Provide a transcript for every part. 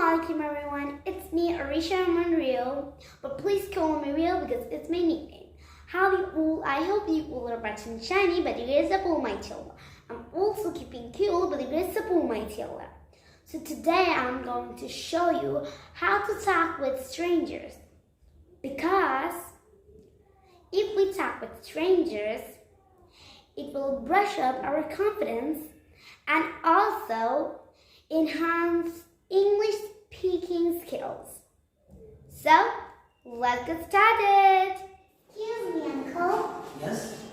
Assalamualaikum everyone, it's me Arisha Monreal, but please call me Real because it's my nickname. Howdy all, I hope you all are bright and shiny, but you guys are all my chilla. I'm also keeping cool, but you guys are all my chilla. So today I'm going to show you how to talk with strangers. Because if we talk with strangers, it will brush up our confidence and also enhance English speaking skills. So, let's get started. Excuse me, Uncle. Yes.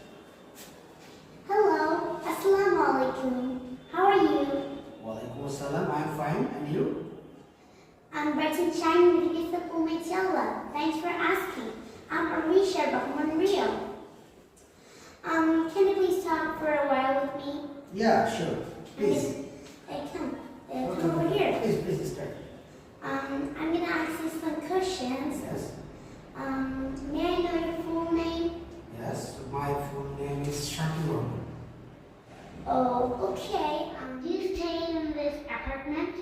Hello. Assalamualaikum. How are you? Waalaikumsalam. I'm fine. And you? I'm bright and shiny with the beautiful Matilda. Thanks for asking. I'm Arisha Bahman Rio. Can you please talk for a while with me? Yeah, sure. Please. Come over here. Please start. I'm gonna ask you some questions. Yes. May I know your full name? Yes. My full name is Shakir. Oh, okay. Do you stay in this apartment?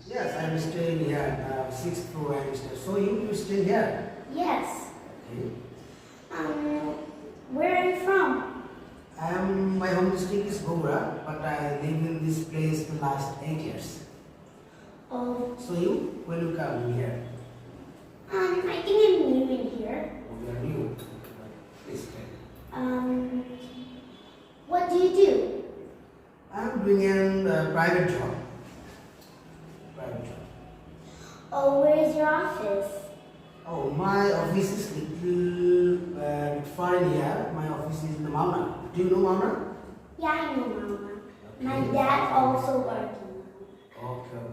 Yes, I'm staying here. 6th floor. I'm staying. So you stay here? Yes. Okay. Where are you from? My home district is Bora, but I live in this place the last 8 years. Oh. So you? When you come here? I think I'm new in here. Oh, you are new. Please tell. What do you do? I'm doing a private job. Oh, where is your office? Oh, my office is little far in here. My office is in the Mauna. Do you know Mauna? Yeah, I know, Mama. Okay. My dad also working. Okay,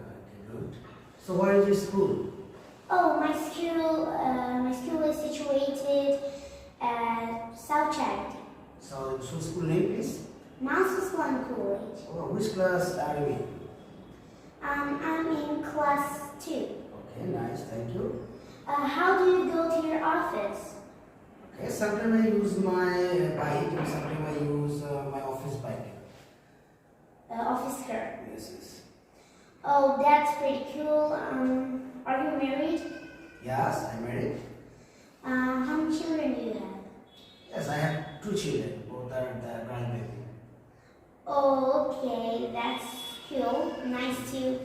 good. So where is your school? Oh, my school is situated at South Chad. So school name please? Masty College. Oh, which class are you in? I'm in class 2. Okay, nice, thank you. How do you go to your office? Okay, sometimes I use my bike and sometimes I use my office bike. Office car. Yes. Oh, that's pretty cool. Are you married? Yes, I'm married. How many children do you have? Yes, I have 2 children. Both are the grandbaby. Oh, okay, that's cool. Nice to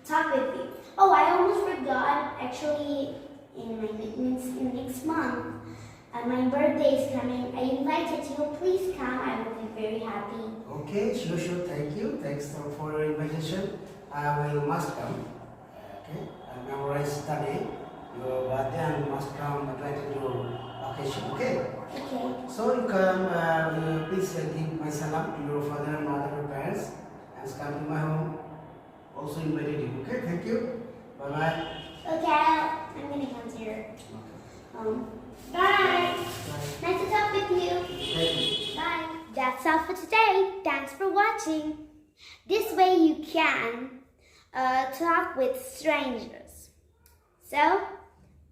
talk with you. Oh, I almost forgot. Actually, in next month, my birthday is coming. I invited you. Please come. I will be very happy. Okay, sure, thank you. Thanks for your invitation. I must come. Okay, I memorize the day. Your birthday and must come attend your occasion. Okay. Okay. So you come. Please give my salam to your father and mother and parents, and come to my home. Also invited you. Okay, thank you. Bye bye. Okay, I'm gonna come to your home. Bye. Nice to talk with you. Thank you. Bye. That's all for today. Thanks for watching. This way you can talk with strangers. So,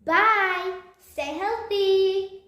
bye. Stay healthy.